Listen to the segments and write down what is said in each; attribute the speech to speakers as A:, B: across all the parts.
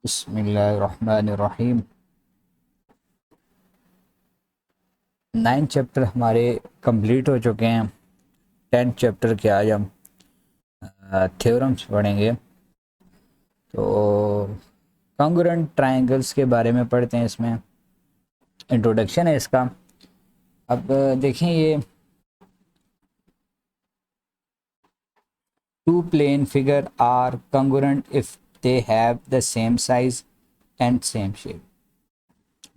A: बिस्मिल्लाहिर्रहमानिर्रहीम। 9 चैप्टर हमारे कंप्लीट हो चुके हैं। 10 चैप्टर के आज हम थ्योरम्स पढ़ेंगे। तो कॉन्ग्रुएंट ट्रायंगल्स के बारे में पढ़ते हैं। इसमें इंट्रोडक्शन है इसका। अब देखें, ये two plane figure are congruent if they have the same size and same shape.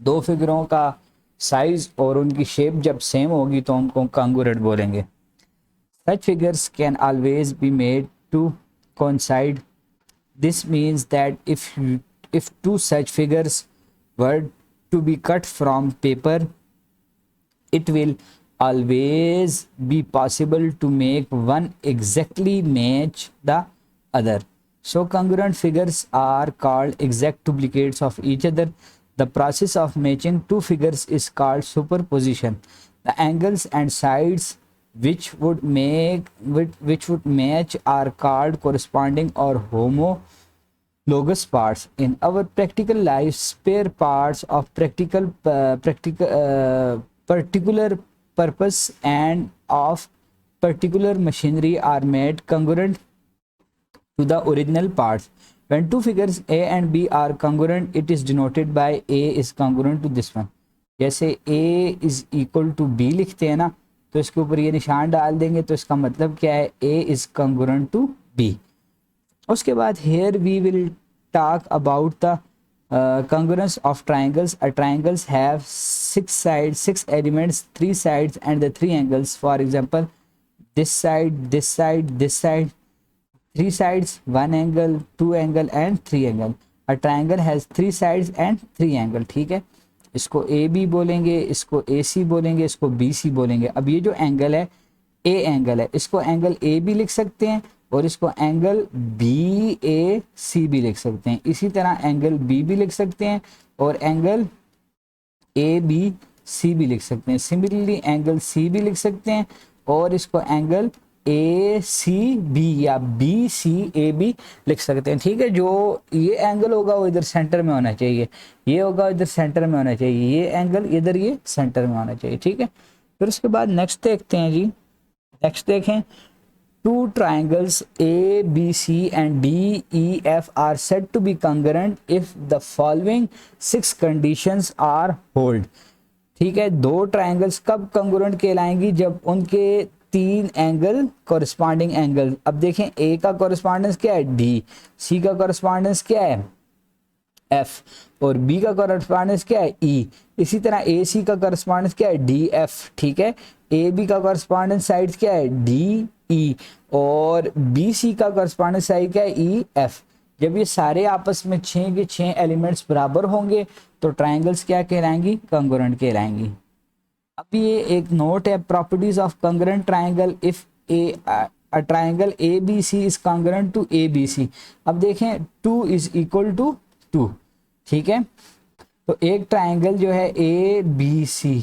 A: दो फिगरों का साइज और उनकी शेप जब सेम होगी तो उनको कॉन्ग्रुएंट बोलेंगे। Such figures can always be made to coincide. This means that if two such figures were to be cut from paper, it will always be possible to make one exactly match the other. So congruent figures are called exact duplicates of each other. The process of matching two figures is called superposition. The angles and sides which would match are called corresponding or homologous parts. In our practical life, spare parts of particular purpose and of particular machinery are made congruent to the original parts. When two figures A and B are congruent, it is denoted by A is congruent to this one. जैसे A is equal to B लिखते हैं ना, तो इसके ऊपर ये निशान डाल देंगे, तो इसका मतलब क्या है, A is congruent to B. उसके बाद here we will talk about the congruence of triangles. A triangles have 6 sides, 6 elements, 3 sides and the 3 angles. For example, this side, this side, this side, 3 sides, 1 angle, 2 angle and 3 angle. A triangle has 3 sides and 3 angle. ठीक है, इसको A B बोलेंगे, इसको ए सी बोलेंगे, इसको B C बोलेंगे। अब ये जो एंगल है, ए एंगल है, इसको एंगल ए बी लिख सकते हैं और इसको एंगल बी ए सी भी लिख सकते हैं। इसी तरह एंगल बी भी लिख सकते हैं और एंगल ए बी सी भी लिख सकते हैं। सिमिलरली एंगल सी भी लिख सकते हैं और इसको एंगल ए सी बी या बी सी ए बी लिख सकते हैं। ठीक है, जो ये एंगल होगा वो इधर सेंटर में होना चाहिए, ये होगा इधर सेंटर में होना चाहिए, ये एंगल इधर ये सेंटर में होना चाहिए। ठीक है, फिर उसके बाद नेक्स्ट देखते हैं जी। नेक्स्ट देखें, two triangles A B C and D E F are said to be congruent if the following 6 conditions are hold. ठीक है, दो ट्राइंगल्स कब कॉन्ग्रुएंट कहलाएंगी, जब उनके 3 एंगल कॉरस्पॉन्डिंग एंगल। अब देखें, ए का कॉरस्पॉन्डेंस क्या है डी, सी का कॉरस्पॉन्डेंस क्या है एफ और बी का कॉरस्पॉन्डेंस क्या है ई। इसी तरह ए सी का कॉरस्पॉन्डेंस क्या है डी एफ। ठीक है, ए बी का कॉरस्पॉन्डेंस साइड क्या है डी ई और बी सी का कॉरस्पॉन्डेंस साइड क्या है ई एफ। जब ये सारे आपस में 6 के 6 एलिमेंट्स बराबर होंगे तो ट्राइंगल्स क्या कहलाएंगी, कॉन्ग्रुएंट कहलाएंगी। अब ये एक नोट है, properties of congruent triangle. If a triangle ABC is congruent to ABC। अब देखें 2 is equal to 2। ठीक है, तो एक ट्राइंगल जो है ABC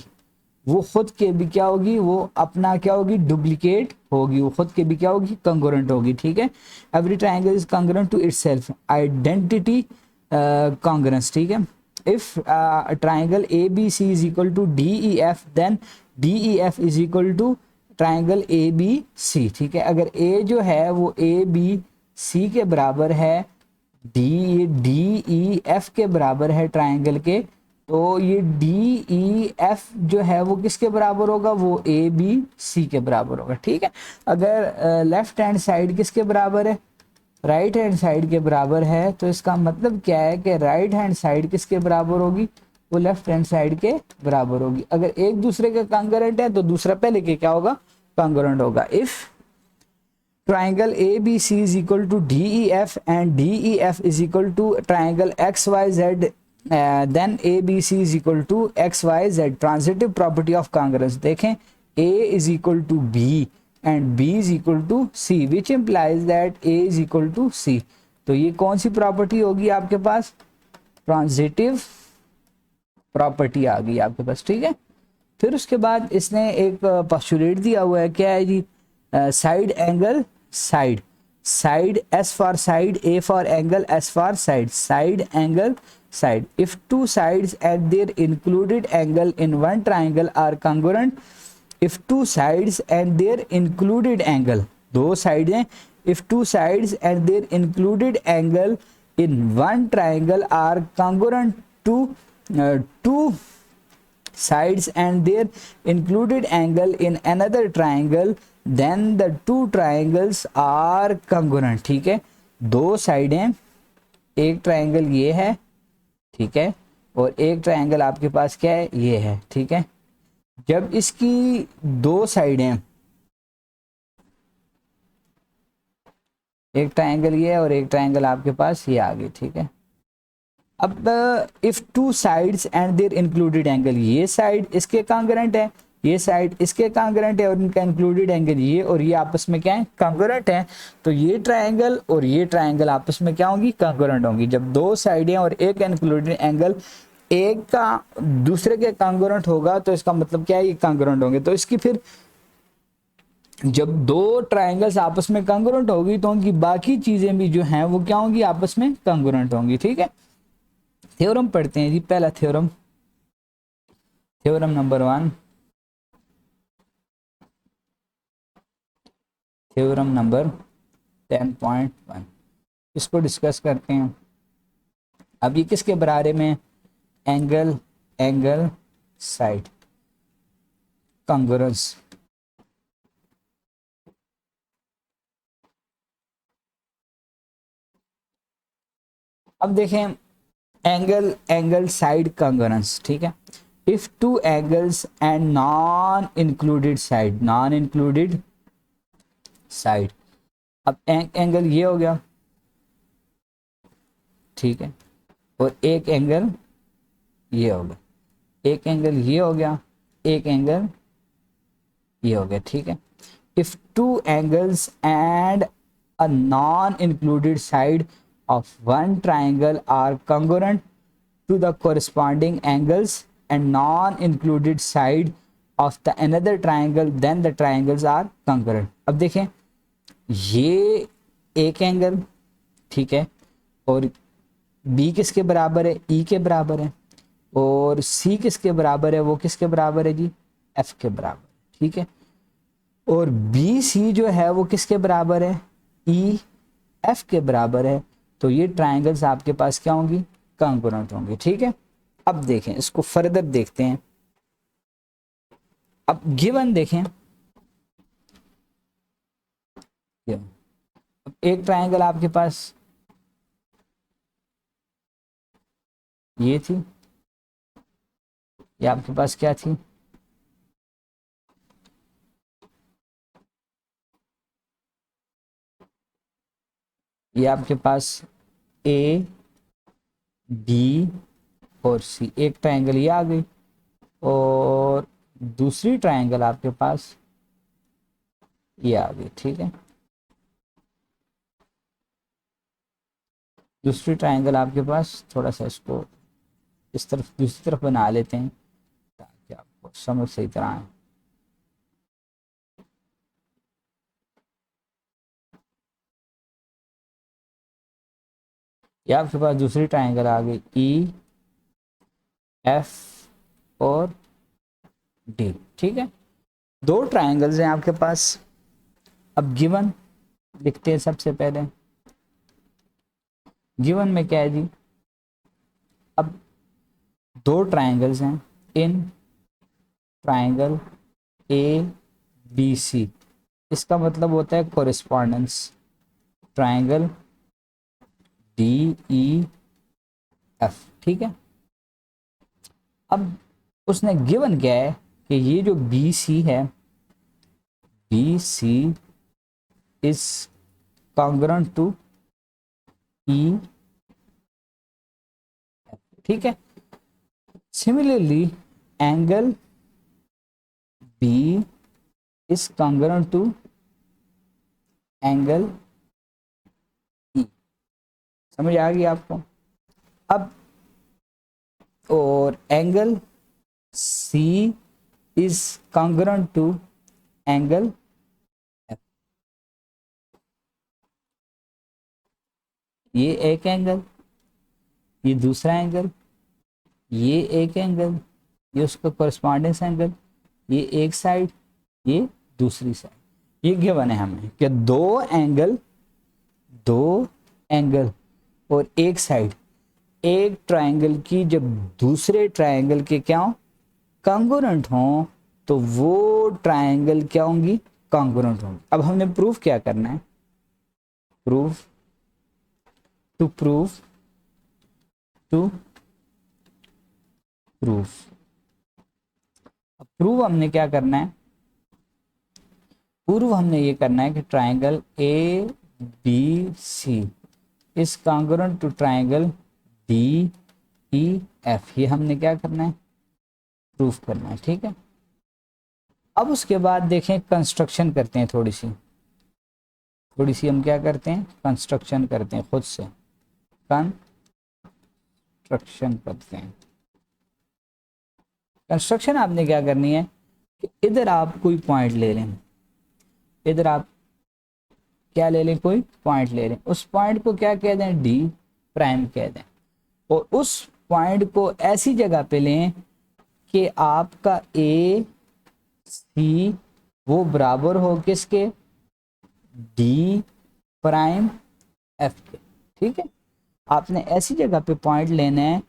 A: वो खुद के भी क्या होगी, वो अपना क्या होगी, डुप्लीकेट होगी, वो खुद के भी क्या होगी, कॉन्ग्रुएंट होगी। ठीक है, every triangle is congruent to itself, identity congruence. ठीक है, if a triangle ABC is equal to DEF then DEF is equal to triangle ABC। ठीक है, अगर A जो है वो ABC के बराबर है, DEF के बराबर है ट्राइंगल के, तो ये DEF जो है वो किसके बराबर होगा, वो ABC के बराबर होगा। ठीक है, अगर लेफ्ट हैंड साइड किसके बराबर है, राइट हैंड साइड के बराबर है, तो इसका मतलब क्या है कि राइट हैंड साइड किसके बराबर होगी, वो लेफ्ट हैंड साइड के बराबर होगी। अगर एक दूसरे के कॉन्ग्रुएंट है तो दूसरा पहले के क्या होगा, कॉन्ग्रुएंट होगा। If triangle A B C is equal to D E F and D E F is equal to triangle X Y Z then A B C is equal to X Y Z. Transitive property of congruence देखें, A is equal to B and B is equal to C which implies that A is equal to C। तो ये कौन सी property होगी आपके पास, transitive property आ गई आपके पास। ठीक है, फिर उसके बाद इसने एक पोस्टुलेट दिया हुआ है, क्या है जी, side angle side. side, S for side, A for angle, S for side, side, angle, side. If two sides and their included angle in one triangle are congruent, if two sides and their included angle, दो side हैं, if two sides and their included angle in one triangle are congruent to two sides and their included angle in another triangle, then the two triangles are congruent. ठीक है, दो side हैं, एक triangle ये है, ठीक है, और एक ट्रायंगल आपके पास क्या है, ये है, ठीक है। जब इसकी दो साइड हैं, एक ट्रायंगल ये है और एक ट्रायंगल आपके पास ये आ गई, ठीक है। अब if two sides and their included angle, ये साइड इसके कॉन्ग्रुएंट है, ये साइड इसके कॉन्ग्रुएंट है और इनका इंक्लूडेड एंगल ये और ये आपस में क्या है, कॉन्ग्रुएंट है, तो ये ट्रायंगल और ये ट्रायंगल आपस में क्या होंगी, कॉन्ग्रुएंट होंगी। जब दो साइडें और एक इंक्लूडेड एंगल एक का दूसरे के कॉन्ग्रुएंट होगा तो इसका मतलब क्या है, ये कॉन्ग्रुएंट होंगे। तो इसकी फिर जब दो ट्रायंगल्स आपस में कॉन्ग्रुएंट होगी तो उनकी बाकी चीजें भी जो हैं वो क्या होंगी, आपस में कॉन्ग्रुएंट होंगी, ठीक है। थ्योरम पढ़ते हैं जी, पहला theorem, theorem number 1, theorem number 10.1, इसको डिस्कस करते हैं। अब ये किसके बारे में, एंगल, एंगल, साइड, कॉन्ग्रुएंस। अब देखें एंगल, एंगल, साइड, कॉन्ग्रुएंस, ठीक है। If two angles and non included side, non included side, अब एंगल ये हो गया, ठीक है, और एक एंगल ये हो गया, एक एंगल ये हो गया, एक एंगल ये हो गया, ठीक है। If two angles and a non included side of one triangle are congruent to the corresponding angles and non-included side of the another triangle, then the triangles are congruent. अब देखें ये एक एंगल, ठीक है, और B किसके बराबर है, E के बराबर है, और C किसके बराबर है, वो किसके बराबर है जी, F के बराबर, ठीक है, और BC जो है वो किसके बराबर है, E F के बराबर है। तो ये ट्रायंगल्स आपके पास क्या होंगी, कॉन्ग्रुएंट होंगे, ठीक है। अब देखें इसको फर्दर देखते हैं। अब गिवन देखें, अब एक ट्रायंगल आपके पास ये थी, ये आपके पास क्या थी, ये आपके पास ए, बी और सी, एक ट्रायंगल ये आ गई, और दूसरी ट्रायंगल आपके पास ये आ गई, ठीक है। दूसरी ट्रायंगल आपके पास, थोड़ा सा इसको इस तरफ दूसरी तरफ बना लेते हैं ताकि आपको समझ सही तरह आए। ये आपके पास दूसरी ट्रायंगल आ गई, ई, एफ और डी, ठीक है। दो ट्रायंगल्स हैं आपके पास। अब गिवन लिखते हैं सबसे पहले, गिवन में क्या है जी, अब दो ट्रायंगल्स हैं, इन ट्रायंगल ए बी सी, इसका मतलब होता है correspondents, triangle D E F, ठीक है। अब उसने गिवन क्या है कि ये जो बी सी है, B C is congruent to E, ठीक है। Similarly angle B is congruent to angle E, समझ आ गई आपको। अब और angle C is congruent to angle F, ये एक एंगल, ये दूसरा एंगल, ये एक एंगल, ये उसका कॉरस्पॉन्डेंस एंगल, ये एक साइड, ये दूसरी साइड। ये गिवन है हमें कि दो एंगल और एक साइड एक ट्रायंगल की जब दूसरे ट्रायंगल के क्या हो, कॉन्ग्रुएंट हों, तो वो ट्रायंगल क्या होंगी, कॉन्ग्रुएंट होंगी। अब हमने प्रूफ क्या करना है, proof to proof to proof. अब प्रूव हमने क्या करना है, प्रूव हमने ये करना है कि triangle A B C is congruent to triangle D E F. ये हमने क्या करना है, प्रूफ करना है, ठीक है। अब उसके बाद देखें कंस्ट्रक्शन करते हैं, थोड़ी सी हम क्या करते हैं, कंस्ट्रक्शन करते हैं, खुद से कंस्ट्रक्शन करते हैं। कंस्ट्रक्शन आपने क्या करनी है कि इधर आप कोई पॉइंट ले लें, इधर आप क्या ले लें, कोई पॉइंट ले लें, उस पॉइंट को क्या कह दें, डी प्राइम कह दें, और उस पॉइंट को ऐसी जगह पे लें कि आपका ए सी वो बराबर हो किसके, डी प्राइम एफ के, ठीक है। आपने ऐसी जगह पे पॉइंट लेना है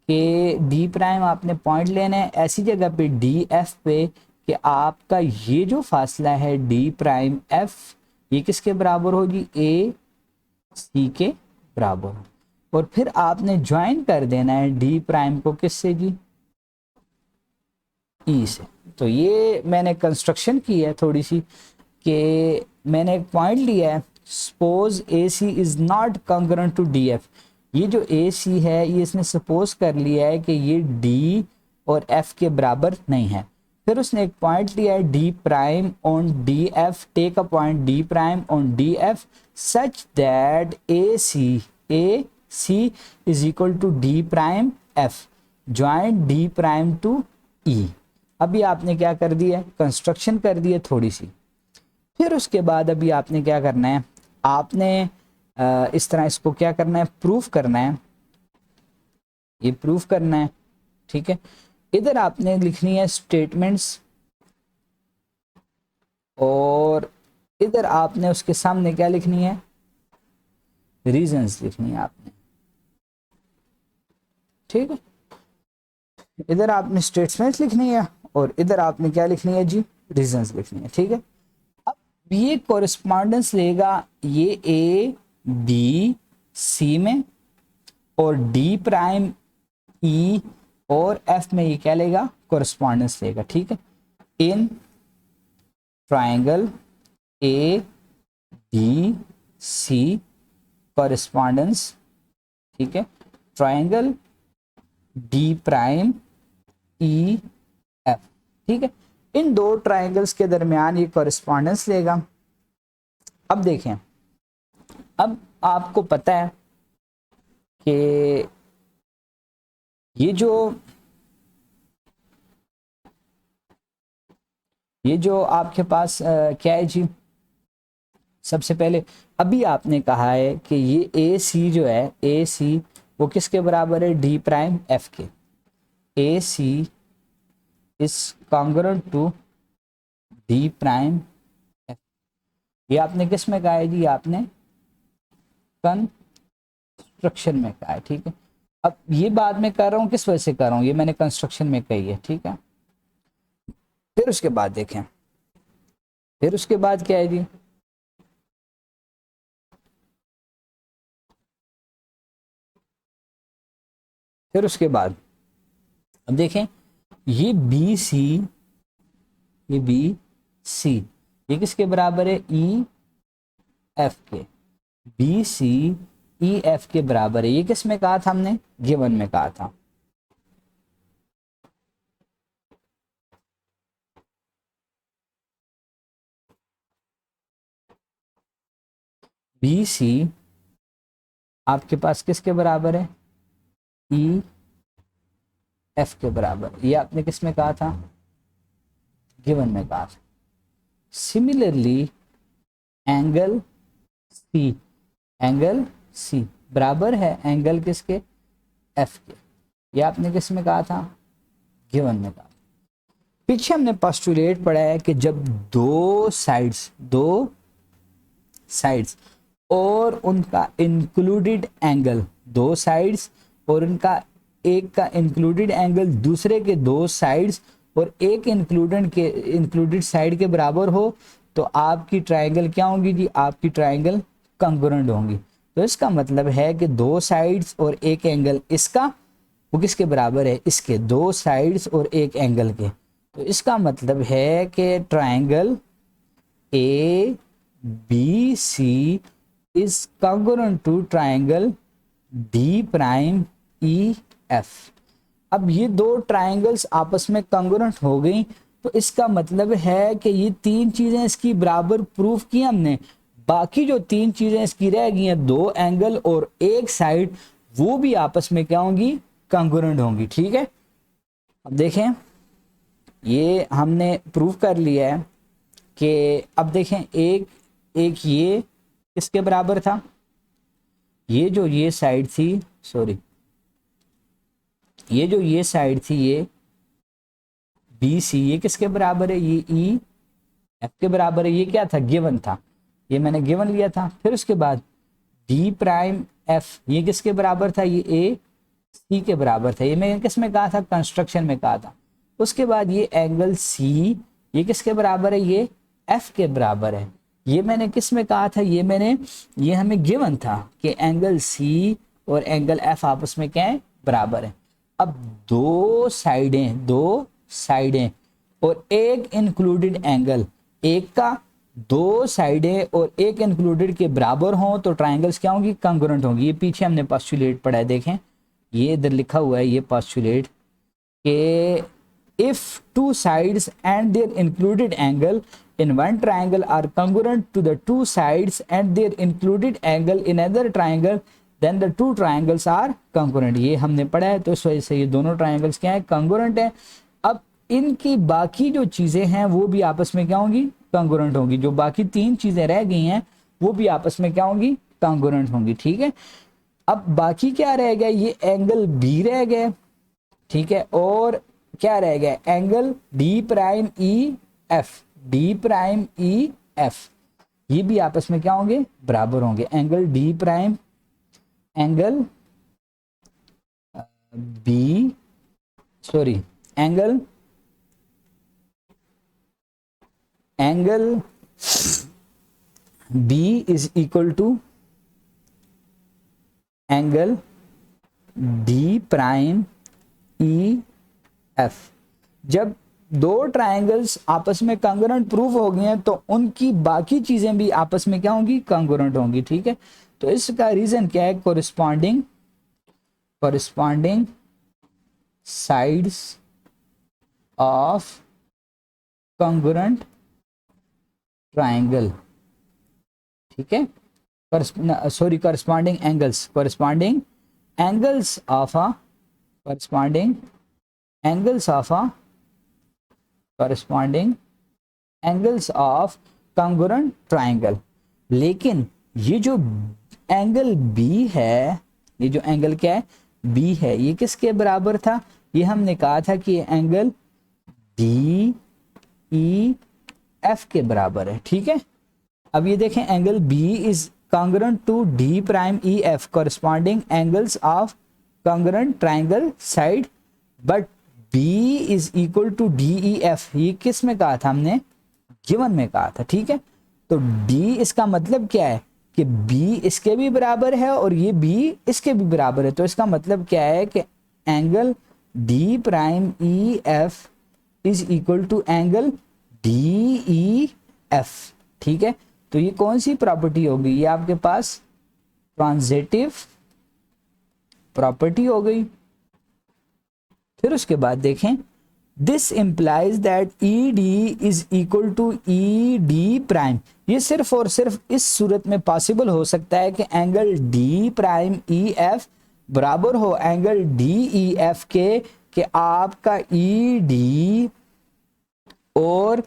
A: कि डी प्राइम आपने पॉइंट लेना है ऐसी जगह पे डी एफ पे कि आपका ये जो फासला है डी प्राइम एफ ये किसके बराबर होगी, ए सी के बराबर हो। और फिर आपने ज्वाइन कर देना है डी प्राइम को किससे जी, ई से। तो ये मैंने कंस्ट्रक्शन की है थोड़ी सी कि मैंने एक पॉइंट लिया है, suppose A C is not congruent to D F. ये जो ए सी है ये इसने सपोज कर लिया है कि ये डी और एफ के बराबर नहीं है। फिर उसने एक पॉइंट लिया है D prime on D F, take a point D prime on D F such that A C is equal to D prime F join D prime to E. अभी आपने क्या कर दिया है, कंस्ट्रक्शन कर दी है थोड़ी सी। फिर उसके बाद अभी आपने क्या करना है, आपने इस तरह इसको क्या करना है, प्रूफ करना है, ये प्रूफ करना है, ठीक है। इधर आपने लिखनी है स्टेटमेंट्स और इधर आपने उसके सामने क्या लिखनी है, रीजंस लिखनी है आपने, ठीक है। इधर आपने स्टेटमेंट्स लिखनी है और इधर आपने क्या लिखनी है जी, रीजंस लिखनी है, ठीक है। अब ये कोरिस्पॉन्डेंस लेगा ये ए बी सी में और डी प्राइम ई और एफ में ये क्या लेगा, कोरिस्पॉन्डेंस लेगा, ठीक है। In triangle A B C correspondence, ठीक है, triangle D prime E F, ठीक है। इन दो ट्रायंगल्स के दरमियान ये कोरिस्पॉन्डेंस लेगा। अब देखें, अब आपको पता है कि ये जो आपके पास क्या है जी, सबसे पहले अभी आपने कहा है कि ये ए सी जो है, ए सी वो किसके बराबर है, डी प्राइम एफ के। A C is congruent to D prime F. ये आपने किस में कहा है जी, आपने कंस्ट्रक्शन में कहा है, ठीक है। अब ये बाद में कर रहा हूँ, किस वजह से कर रहा हूँ, ये मैंने कंस्ट्रक्शन में कही है, ठीक है। फिर उसके बाद देखें, फिर उसके बाद क्या है जी, फिर उसके बाद अब देखें ये बी सी, ये बी सी ये किसके बराबर है, ई एफ के। बी सी ई एफ के बराबर है, ये किस में कहा था हमने, गिवन में कहा था। बी सी आपके पास किसके बराबर है, ई एफ के बराबर, ये आपने किस में कहा था, गिवन में कहा था। सिमिलरली एंगल सी बराबर है एंगल किसके, एफ के। ये आपने किस में कहा था, गिवन में कहा। पीछे हमने पोस्टुलेट पढ़ा है कि जब दो साइड्स और उनका इंक्लूडेड एंगल, दो साइड्स और उनका एक का इंक्लूडेड एंगल दूसरे के दो साइड्स और एक इंक्लूडेड साइड के बराबर हो तो आपकी ट्रायंगल क्या होंगी जी, आपकी ट्रायंगल कंग्रुएंट होंगी। तो इसका मतलब है कि दो साइड्स और एक एंगल इसका वो किसके बराबर है, इसके, दो साइड्स और एक एंगल के। तो इसका मतलब है कि triangle A B C is congruent to triangle D prime E F. अब ये दो ट्रायंगल्स आपस में कंग्रुएंट हो गई तो इसका मतलब है कि ये तीन चीजें इसकी बराबर प्रूफ की हमने, बाकी जो तीन चीजें इसकी रह गई हैं, दो एंगल और एक साइड, वो भी आपस में क्या होंगी, कंग्रुएंट होंगी। ठीक है, अब देखें ये हमने प्रूव कर लिया है कि अब देखें एक ये किसके बराबर था, ये जो ये साइड थी, सॉरी ये जो ये साइड थी ये बी सी, ये किसके बराबर है, ये ई एफ के बराबर है। ये क्या था, गिवन था, ये मैंने गिवन लिया था। फिर उसके बाद डी प्राइम एफ ये किसके बराबर था, ये ए सी के बराबर था। ये मैं किस में कहा था, कंस्ट्रक्शन में कहा था। उसके बाद ये एंगल सी ये किसके बराबर है, ये एफ के बराबर है। ये मैंने किस में कहा था, ये हमें गिवन था कि एंगल सी और एंगल एफ आपस में क्या है, बराबर है। अब दो साइडें और एक इंक्लूडेड एंगल, एक का दो साइडें और एक इंक्लूडेड के बराबर हों तो ट्रायंगल्स क्या होंगी, कंग्रुएंट होंगी। ये पीछे हमने पोस्टुलेट पढ़ा है, देखें ये इधर लिखा हुआ है ये पोस्टुलेट के if two sides and their included angle in one triangle are congruent to the two sides and their included angle in another triangle then the two triangles are congruent। ये हमने पढ़ा है, तो इस वजह से ये दोनों ट्रायंगल्स क्या है, congruent है। अब इनकी बाकी जो चीजें हैं वो भी आपस में क्या होंगी, congruent होंगी। जो बाकी तीन चीजें रह गई हैं वो भी आपस में क्या होंगी, congruent होंगी। ठीक है, अब बाकी क्या रह गया, ये एंगल बी रह गए, ठीक है, और क्या रह गया, angle D prime E F, D prime E F, ये भी आपस में क्या होंगे, बराबर होंगे। Angle D prime, angle B, sorry angle B is equal to angle D prime E F. जब दो ट्रायंगल्स आपस में कंग्रुएंट प्रूफ हो गए हैं तो उनकी बाकी चीजें भी आपस में क्या होंगी, कंग्रुएंट होंगी। ठीक है, तो इसका रीजन क्या है, corresponding sides of congruent triangle. ठीक है, sorry corresponding angles of a corresponding angles of congruent triangle। लेकिन ये जो एंगल बी है, ये जो एंगल क्या है, बी है, ये किसके बराबर था, ये हमने कहा था कि ये एंगल डी ई एफ के बराबर है। ठीक है, अब ये देखें angle B is congruent to D prime E F, corresponding angles of congruent triangle side, but B is equal to DEF। ये किस में कहा था हमने, गिवन में कहा था। ठीक है, तो D इसका मतलब क्या है कि B इसके भी बराबर है और ये B इसके भी बराबर है। तो इसका मतलब क्या है कि angle D prime E F is equal to angle DEF। ठीक है, तो ये कौन सी प्रॉपर्टी होगी, ये आपके पास ट्रांजिटिव प्रॉपर्टी हो गई। फिर उसके बाद देखें, this implies that E D is equal to E D prime. ये सिर्फ और सिर्फ इस सूरत में पॉसिबल हो सकता है कि angle D prime E F बराबर हो एंगल डी ई एफ के, कि आपका ई डी और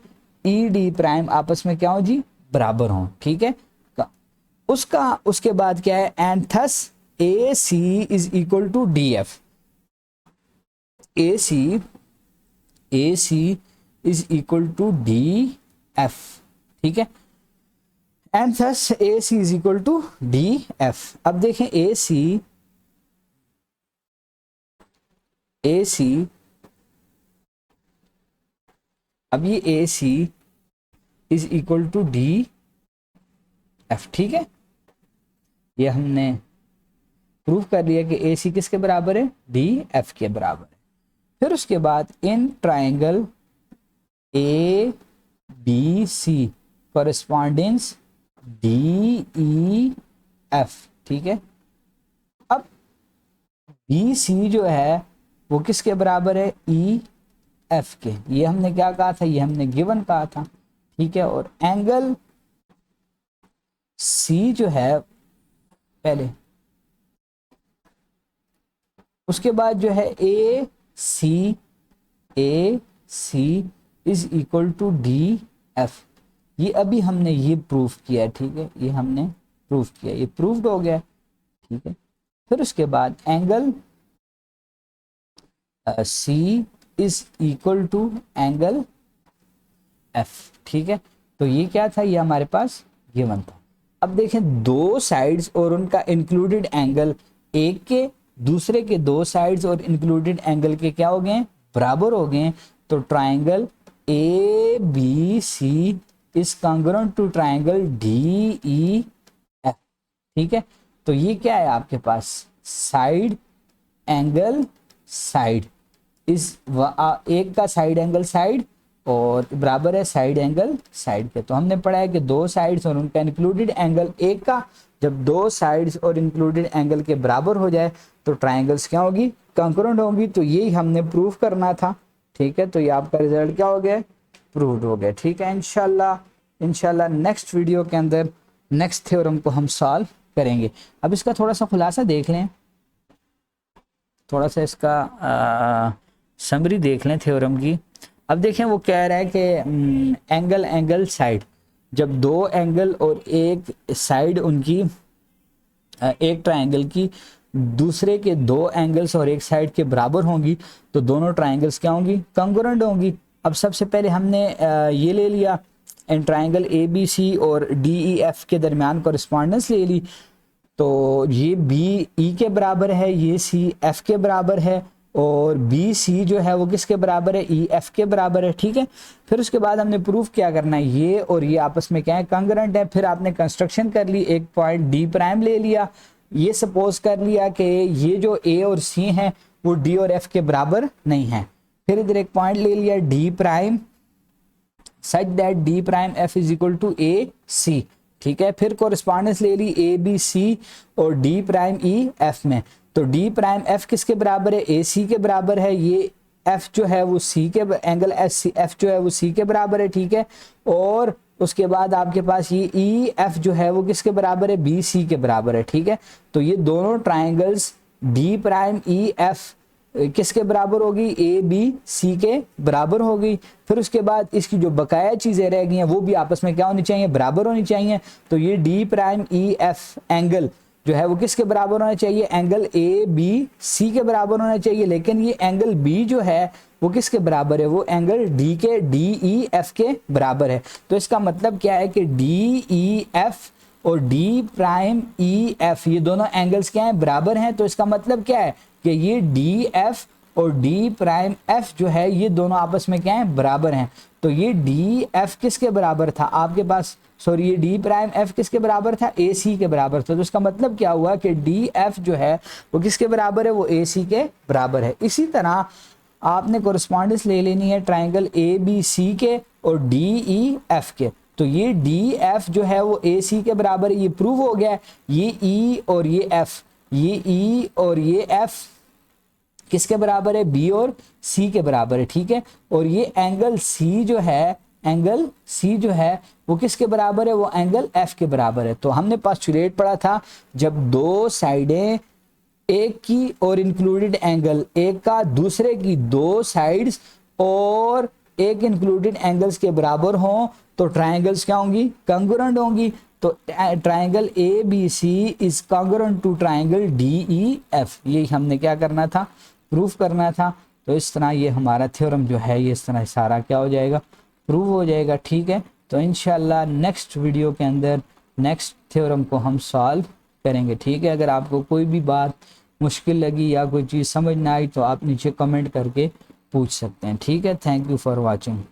A: ई डी प्राइम आपस में क्या हो जी, बराबर हो। ठीक है, उसके बाद क्या है, and thus A C is equal to D F, A C is equal to D F, ठीक है, and thus A C is equal to D F. अब देखें ए सी अब ये A C is equal to D F, ठीक है, ये हमने प्रूव कर लिया कि ए सी किसके बराबर है, डी एफ के बराबर है। फिर उसके बाद in triangle A B C correspondence D E F, ठीक है, अब बी सी जो है वो किसके बराबर है, ई एफ के, ये हमने क्या कहा था, ये हमने गिवन कहा था, ठीक है, और एंगल सी जो है पहले, उसके बाद जो है A C is equal to D F, ये अभी हमने ये प्रूफ किया, ठीक है, ये हमने प्रूफ किया, ये प्रूव्ड हो गया, ठीक है। फिर उसके बाद angle C is equal to angle F, ठीक है, तो ये क्या था, ये हमारे पास गिवन था। अब देखें दो साइड्स और उनका इंक्लूडेड एंगल एक के दूसरे के दो साइड्स और इंक्लूडेड एंगल के क्या हो गए, बराबर हो गए, तो triangle A B C is congruent to triangle D E F, ठीक है, तो ये क्या है आपके पास, साइड एंगल साइड इस एक का साइड एंगल साइड और बराबर है साइड एंगल साइड के। तो हमने पढ़ा है कि दो साइड्स और उनका इंक्लूडेड एंगल एक का, जब दो साइड्स और इंक्लूडेड एंगल के बराबर हो जाए तो ट्राइंगल्स क्या होगी, कॉन्ग्रुएंट होगी, तो यही हमने प्रूव करना था, ठीक है, तो ये आपका रिजल्ट क्या हो गया, प्रूव्ड हो गया, ठीक है। इंशाल्लाह नेक्स्ट वीडियो के अंदर नेक्स्ट थ्योरम को हम सॉल्व करेंगे। अब इसका थोड़ा सा खुलासा देख लें, थोड़ा सा इसका समरी देख लें थ्योरम की। अब देखें वो कह रहा है कि एंगल साइड, जब दो एंगल और एक साइड उनकी एक ट्राइंगल की दूसरे के दो एंगल्स और एक साइड के बराबर होंगी तो दोनों ट्राइंगल्स क्या होंगी, कॉन्ग्रुएंट होंगी। अब सबसे पहले हमने ये ले लिया इन ट्राइंगल ए बी सी और डी ई एफ के दरमियान कॉरेस्पॉन्डेंस ले ली, तो ये बी ई के बराबर है, ये सी एफ के बराबर है और बी सी जो है वो किसके बराबर है, ई एफ के बराबर है, ठीक है। फिर उसके बाद हमने प्रूफ क्या करना है, ये और ये आपस में क्या है, कॉन्ग्रुएंट है। फिर आपने कंस्ट्रक्शन कर ली, एक पॉइंट डी प्राइम ले लिया, ये सपोज कर लिया कि ये जो ए और सी हैं वो डी और एफ के बराबर नहीं है। फिर इधर एक पॉइंट ले लिया D prime such that D prime F is equal to A C, ठीक है। फिर कोरिस्पॉन्डेंस ले ली ए बी सी और डी प्राइम ई एफ में, तो डी प्राइम एफ किसके बराबर है, ए सी के बराबर है, ये एफ जो है वो सी के एंगल एफ जो है वो सी के बराबर है, ठीक है। और उसके बाद आपके पास ये ई एफ जो है वो किसके बराबर है, बी सी के बराबर है, ठीक है। तो ये दोनों triangles D prime E F किसके बराबर होगी, ए बी सी के बराबर होगी। फिर उसके बाद इसकी जो बकाया चीज़ें रह गई हैं वो भी आपस में क्या होनी चाहिए, बराबर होनी चाहिए। तो ये D prime E F angle जो है वो किसके बराबर होना चाहिए, एंगल ए बी सी के बराबर होना चाहिए। लेकिन ये एंगल बी जो है वो किसके बराबर है, वो एंगल डी के डी ई एफ के बराबर है। तो इसका मतलब क्या है कि डी ई एफ और डी प्राइम ई एफ ये दोनों एंगल्स क्या हैं, बराबर हैं। तो इसका मतलब क्या है कि ये डी एफ और डी प्राइम एफ जो है ये दोनों आपस में क्या है, बराबर हैं। तो ये डी एफ किसके बराबर था आपके पास, सॉरी ये डी प्राइम एफ किसके बराबर था, ए सी के बराबर था। तो इसका मतलब क्या हुआ कि डी एफ जो है वो किसके बराबर है, वो ए सी के बराबर है। इसी तरह आपने कोरिस्पॉन्डेंस ले लेनी है ट्राइंगल ए बी सी के और डी ई एफ के। तो ये डी एफ जो है वो ए सी के बराबर है, ये प्रूव हो गया। ये ई और ये एफ, ये ई और ये एफ किसके बराबर है, बी और सी के बराबर है, ठीक है। और ये एंगल सी जो है, एंगल सी जो है वो किसके बराबर है, वो एंगल एफ के बराबर है। तो हमने पोस्टुलेट पढ़ा था, जब दो साइडें एक की और इंक्लूडेड एंगल एक का दूसरे की दो साइड्स और एक इंक्लूडेड एंगल्स के बराबर हों तो ट्रायंगल्स क्या होंगी, कॉन्ग्रुएंट होंगी। तो triangle A B C is congruent to triangle D E F, ये हमने क्या करना था, प्रूफ करना था। तो इस तरह ये हमारा थ्योरम जो है ये इस तरह सारा क्या हो जाएगा, प्रूव हो जाएगा। ठीक है, तो इंशाल्लाह नेक्स्ट वीडियो के अंदर नेक्स्ट थ्योरम को हम सॉल्व करेंगे। ठीक है, अगर आपको कोई भी बात मुश्किल लगी या कोई चीज़ समझ ना आई तो आप नीचे कमेंट करके पूछ सकते हैं। ठीक है, थैंक यू फॉर वॉचिंग।